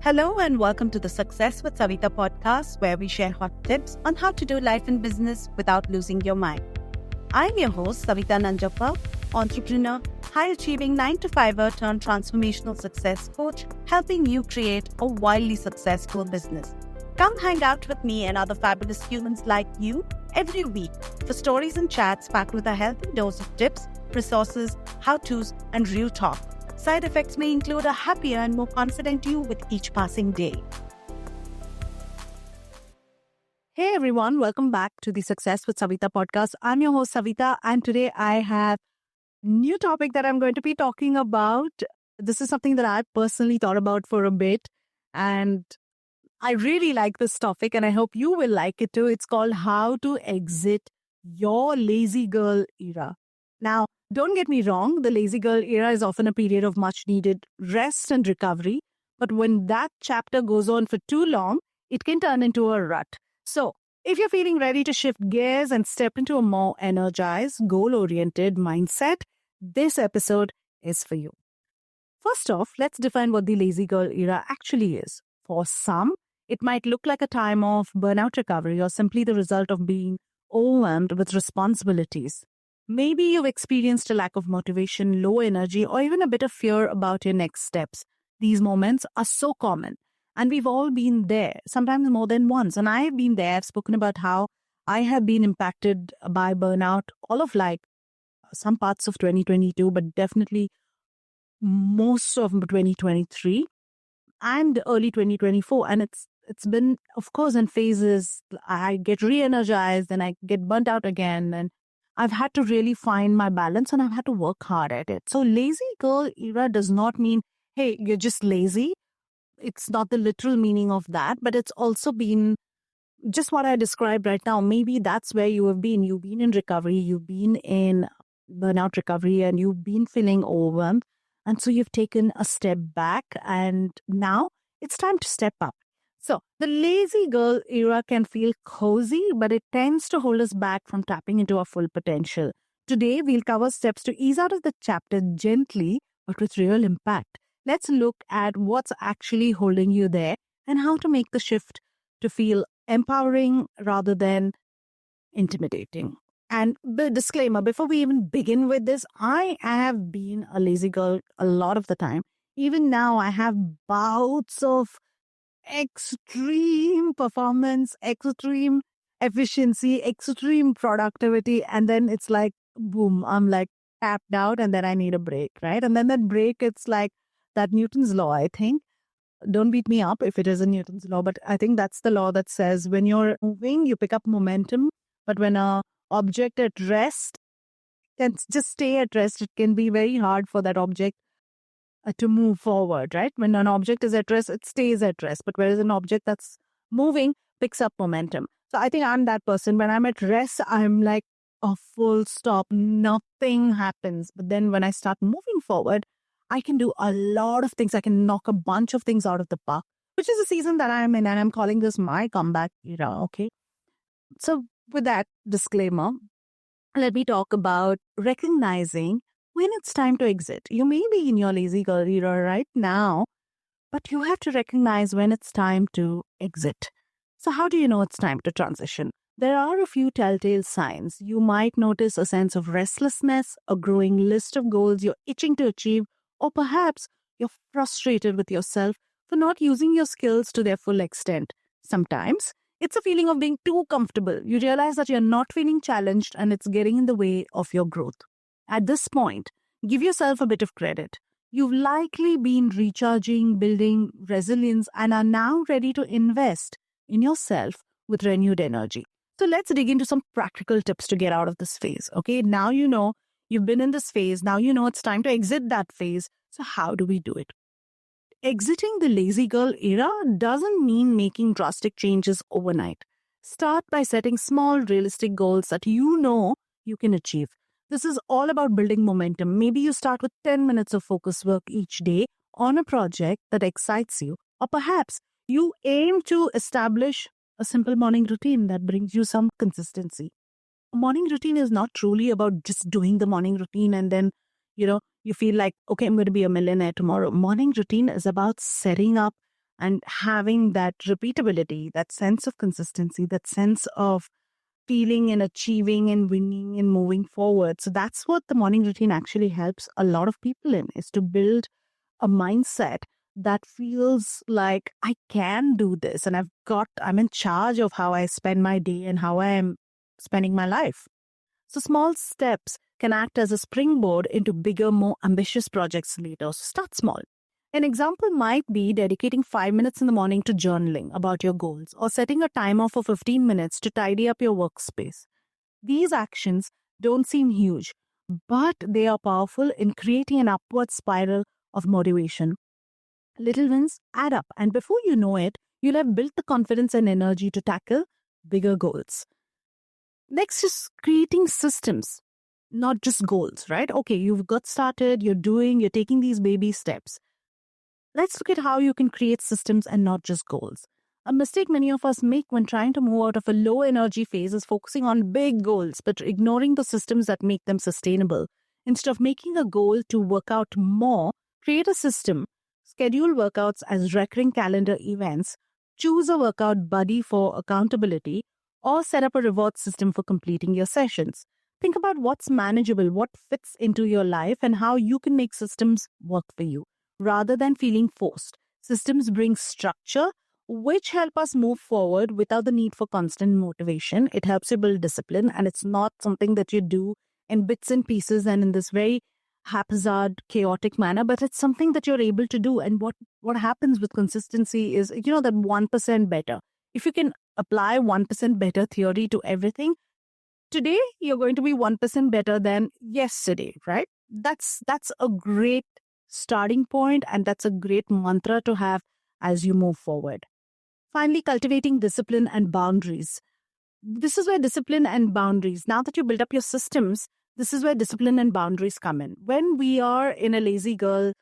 Hello and welcome to the Success with Savita podcast, where we share hot tips on how to do life and business without losing your mind. I'm your host, Savita Nanjappa, entrepreneur, high-achieving 9-to-5er turned transformational success coach, helping you create a wildly successful business. Come hang out with me and other fabulous humans like you every week for stories and chats packed with a healthy dose of tips, resources, how-tos, and real talk. Side effects may include a happier and more confident you with each passing day. Hey everyone, welcome back to the Success with Savita podcast. I'm your host Savita, and today I have a new topic that I'm going to be talking about. This is something that I personally thought about for a bit, and I really like this topic and I hope you will like it too. It's called How to Exit Your Lazy Girl Era. Now, don't get me wrong, the lazy girl era is often a period of much needed rest and recovery. But when that chapter goes on for too long, it can turn into a rut. So, if you're feeling ready to shift gears and step into a more energized, goal-oriented mindset, this episode is for you. First off, let's define what the lazy girl era actually is. For some, it might look like a time of burnout recovery or simply the result of being overwhelmed with responsibilities. Maybe you've experienced a lack of motivation, low energy, or even a bit of fear about your next steps. These moments are so common, and we've all been there, sometimes more than once. And I've been there. I've spoken about how I have been impacted by burnout, all of some parts of 2022, but definitely most of 2023 and early 2024. And it's been, of course, in phases. I get re-energized, and I get burnt out again, and I've had to really find my balance, and I've had to work hard at it. So lazy girl era does not mean, hey, you're just lazy. It's not the literal meaning of that, but it's also been just what I described right now. Maybe that's where you have been. You've been in recovery, you've been in burnout recovery, and you've been feeling overwhelmed. And so you've taken a step back, and now it's time to step up. So the lazy girl era can feel cozy, but it tends to hold us back from tapping into our full potential. Today, we'll cover steps to ease out of the chapter gently, but with real impact. Let's look at what's actually holding you there and how to make the shift to feel empowering rather than intimidating. And the disclaimer, before we even begin with this, I have been a lazy girl a lot of the time. Even now, I have bouts of extreme performance, extreme efficiency, extreme productivity. And then it's like, boom, I'm like tapped out, and then I need a break, right? And then that break, it's like that Newton's law, I think. Don't beat me up if it is a Newton's law, but I think that's the law that says when you're moving, you pick up momentum. But when a object at rest can just stay at rest, it can be very hard for that object to move forward, right? When an object is at rest, it stays at rest. But whereas an object that's moving picks up momentum. So I think I'm that person. When I'm at rest, I'm like a full stop. Nothing happens. But then when I start moving forward, I can do a lot of things. I can knock a bunch of things out of the park, which is the season that I'm in. And I'm calling this my comeback era, okay? So with that disclaimer, let me talk about recognizing when it's time to exit. You may be in your lazy girl era right now, but you have to recognize when it's time to exit. So how do you know it's time to transition? There are a few telltale signs. You might notice a sense of restlessness, a growing list of goals you're itching to achieve, or perhaps you're frustrated with yourself for not using your skills to their full extent. Sometimes it's a feeling of being too comfortable. You realize that you're not feeling challenged, and it's getting in the way of your growth. At this point, give yourself a bit of credit. You've likely been recharging, building resilience, and are now ready to invest in yourself with renewed energy. So let's dig into some practical tips to get out of this phase. Okay, now you know you've been in this phase. Now you know it's time to exit that phase. So how do we do it? Exiting the lazy girl era doesn't mean making drastic changes overnight. Start by setting small, realistic goals that you know you can achieve. This is all about building momentum. Maybe you start with 10 minutes of focus work each day on a project that excites you. Or perhaps you aim to establish a simple morning routine that brings you some consistency. A morning routine is not truly about just doing the morning routine and then, you feel like, okay, I'm going to be a millionaire tomorrow. Morning routine is about setting up and having that repeatability, that sense of consistency, that sense of feeling and achieving and winning and moving forward. So that's what the morning routine actually helps a lot of people in, is to build a mindset that feels like I can do this and I'm in charge of how I spend my day and how I am spending my life. So small steps can act as a springboard into bigger, more ambitious projects later. So start small. An example might be dedicating 5 minutes in the morning to journaling about your goals or setting a timer for 15 minutes to tidy up your workspace. These actions don't seem huge, but they are powerful in creating an upward spiral of motivation. Little wins add up, and before you know it, you'll have built the confidence and energy to tackle bigger goals. Next is creating systems, not just goals, right? Okay, you've got started, you're taking these baby steps. Let's look at how you can create systems and not just goals. A mistake many of us make when trying to move out of a low energy phase is focusing on big goals but ignoring the systems that make them sustainable. Instead of making a goal to work out more, create a system. Schedule workouts as recurring calendar events. Choose a workout buddy for accountability, or set up a reward system for completing your sessions. Think about what's manageable, what fits into your life, and how you can make systems work for you rather than feeling forced. Systems bring structure, which help us move forward without the need for constant motivation. It helps you build discipline, and it's not something that you do in bits and pieces and in this very haphazard, chaotic manner, but it's something that you're able to do. And what happens with consistency is, that 1% better. If you can apply 1% better theory to everything, today you're going to be 1% better than yesterday, right? That's a great starting point, and that's a great mantra to have as you move forward. Finally, cultivating discipline and boundaries. This is where discipline and boundaries, now that you build up your systems, this is where discipline and boundaries come in. When we are in a lazy girl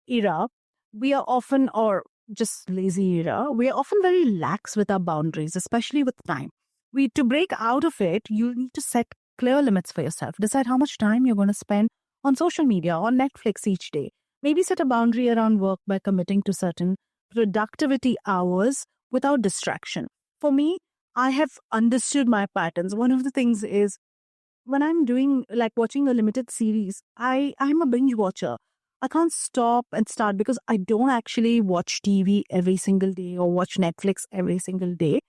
era, we are often, or just lazy era, we are often very lax with our boundaries, especially with time. To break out of it, you need to set clear limits for yourself. Decide how much time you're going to spend on social media or Netflix each day. Maybe set a boundary around work by committing to certain productivity hours without distraction. For me, I have understood my patterns. One of the things is when I'm doing like watching a limited series, I'm a binge watcher. I can't stop and start because I don't actually watch TV every single day or watch Netflix every single day.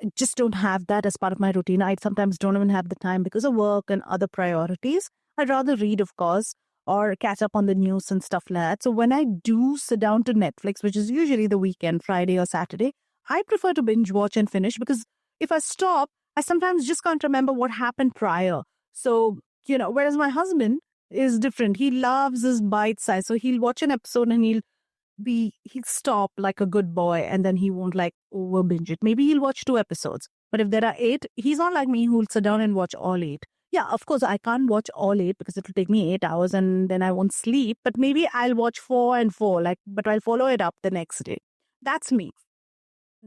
I just don't have that as part of my routine. I sometimes don't even have the time because of work and other priorities. I'd rather read, of course, or catch up on the news and stuff like that. So when I do sit down to Netflix, which is usually the weekend, Friday or Saturday, I prefer to binge watch and finish because if I stop, I sometimes just can't remember what happened prior. So, whereas my husband is different. He loves his bite size. So he'll watch an episode and he'll stop like a good boy, and then he won't like over binge it. Maybe he'll watch 2 episodes. But if there are 8, he's not like me who'll sit down and watch all 8. Yeah, of course, I can't watch all 8 because it'll take me 8 hours and then I won't sleep. But maybe I'll watch 4 and 4, but I'll follow it up the next day. That's me.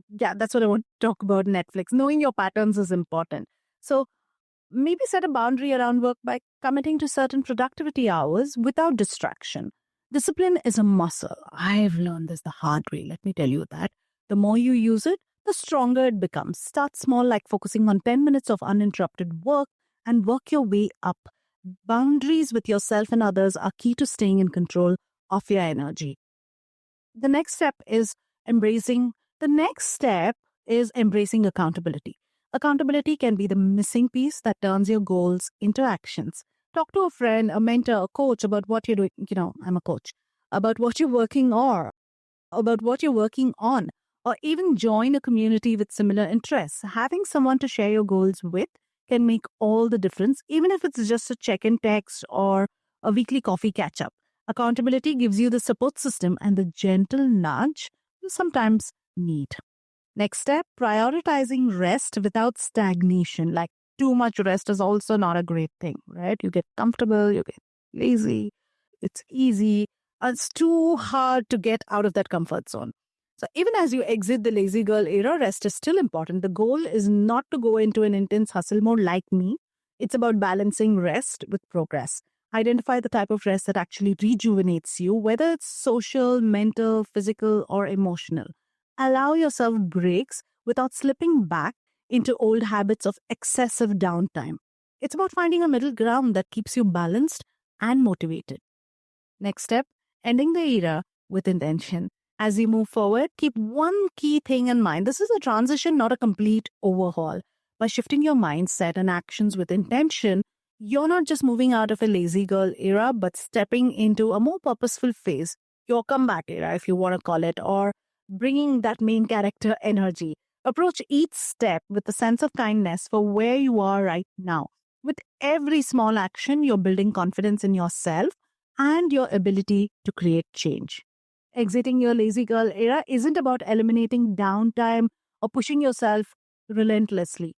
Yeah, that's what I want to talk about Netflix. Knowing your patterns is important. So maybe set a boundary around work by committing to certain productivity hours without distraction. Discipline is a muscle. I've learned this the hard way. Let me tell you that. The more you use it, the stronger it becomes. Start small, like focusing on 10 minutes of uninterrupted work, and work your way up. Boundaries with yourself and others are key to staying in control of your energy. The next step is embracing accountability. Accountability can be the missing piece that turns your goals into actions. Talk to a friend, a mentor, a coach about what you're doing. I'm a coach. About what you're working on, or even join a community with similar interests. Having someone to share your goals with can make all the difference, even if it's just a check-in text or a weekly coffee catch-up. Accountability gives you the support system and the gentle nudge you sometimes need. Next step, prioritizing rest without stagnation. Like too much rest is also not a great thing, right? You get comfortable, you get lazy, it's easy. It's too hard to get out of that comfort zone. So even as you exit the lazy girl era, rest is still important. The goal is not to go into an intense hustle mode like me. It's about balancing rest with progress. Identify the type of rest that actually rejuvenates you, whether it's social, mental, physical, or emotional. Allow yourself breaks without slipping back into old habits of excessive downtime. It's about finding a middle ground that keeps you balanced and motivated. Next step, ending the era with intention. As you move forward, keep one key thing in mind. This is a transition, not a complete overhaul. By shifting your mindset and actions with intention, you're not just moving out of a lazy girl era, but stepping into a more purposeful phase, your comeback era, if you want to call it, or bringing that main character energy. Approach each step with a sense of kindness for where you are right now. With every small action, you're building confidence in yourself and your ability to create change. Exiting your lazy girl era isn't about eliminating downtime or pushing yourself relentlessly.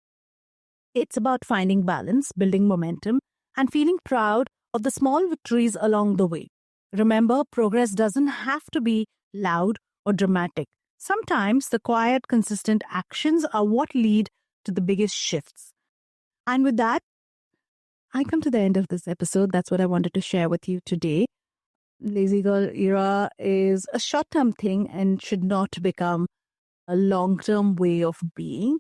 It's about finding balance, building momentum, and feeling proud of the small victories along the way. Remember, progress doesn't have to be loud or dramatic. Sometimes the quiet, consistent actions are what lead to the biggest shifts. And with that, I come to the end of this episode. That's what I wanted to share with you today. Lazy girl era is a short-term thing and should not become a long-term way of being.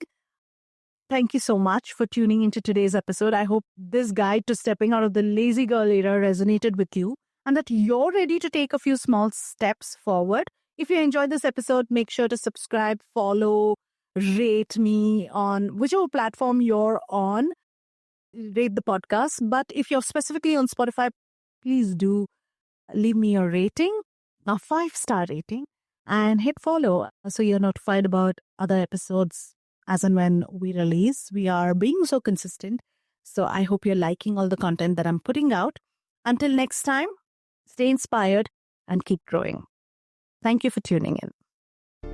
Thank you so much for tuning into today's episode. I hope this guide to stepping out of the lazy girl era resonated with you and that you're ready to take a few small steps forward. If you enjoyed this episode, make sure to subscribe, follow, rate me on whichever platform you're on. Rate the podcast. But if you're specifically on Spotify, please do leave me a rating, a 5-star rating, and hit follow so you're notified about other episodes as and when we release. We are being so consistent. So I hope you're liking all the content that I'm putting out. Until next time, stay inspired and keep growing. Thank you for tuning in.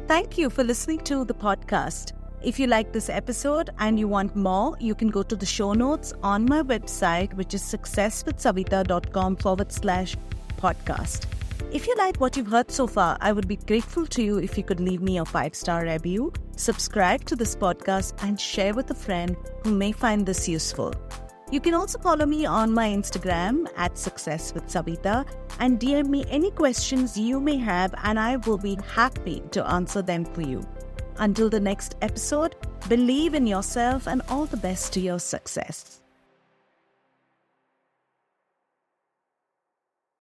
Thank you for listening to the podcast. If you like this episode and you want more, you can go to the show notes on my website, which is successwithsavita.com/podcast. If you like what you've heard so far, I would be grateful to you if you could leave me a 5-star review, subscribe to this podcast, and share with a friend who may find this useful. You can also follow me on my Instagram at successwithsavita and DM me any questions you may have, and I will be happy to answer them for you. Until the next episode, believe in yourself and all the best to your success.